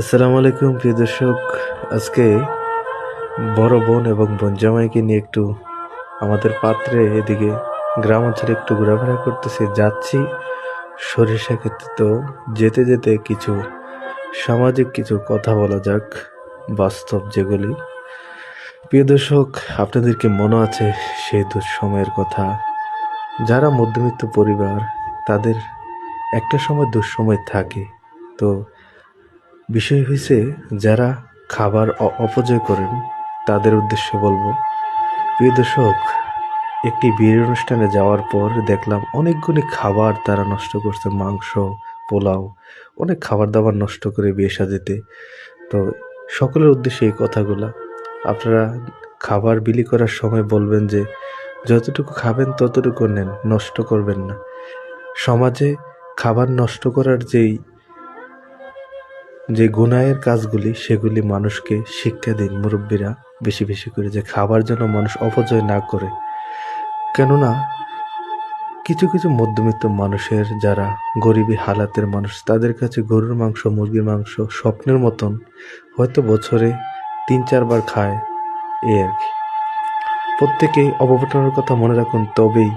আসসালামু আলাইকুম প্রিয় দর্শক। আজকে বড় বোন এবং বোন জামাইকে নিয়ে একটু আমাদের পাত্রে এদিকে গ্রাম অঞ্চলে একটু ঘোরাফেরা করতেছি, যাচ্ছি সরিষা ক্ষেত্রে। তো যেতে যেতে কিছু সামাজিক কিছু কথা বলা যাক, বাস্তব যেগুলি। প্রিয় দর্শক, আপনাদেরকে মনে আছে সেই দুঃসময়ের কথা? যারা মধ্যবিত্ত পরিবার, তাদের একটা সময় দুঃসময় থাকে। তো বিষয় হয়েছে, যারা খাবার অপচয় করেন তাদের উদ্দেশ্যে বলবো। প্রিয় দর্শক, একটি বিয়ের অনুষ্ঠানে যাওয়ার পর দেখলাম অনেকগুলি খাবার তারা নষ্ট করছে, মাংস, পোলাও, অনেক খাবার দাবার নষ্ট করে বিয়ে সাজিতে। তো সকলের উদ্দেশ্যে এই কথাগুলা, আপনারা খাবার বিলি করার সময় বলবেন যে যতটুকু খাবেন ততটুকু নেন, নষ্ট করবেন না। সমাজে খাবার নষ্ট করার যে গুনাহের কাজগুলি, সেগুলি মানুষকে শিক্ষা দিন মুরব্বীরা বেশি বেশি করে, যে খাবার যেন মানুষ অপচয় না করে। কেননা কিছু কিছু মধ্যবিত্ত মানুষের, যারা গরিবী হালাতের মানুষ, তাদের কাছে গরুর মাংস, মুরগির মাংস স্বপ্নের মতন, হয়তো বছরে 3-4 বার খায়, এই আর কি। প্রত্যেকেই অপচয়ের কথা মনে রাখুন, তবেই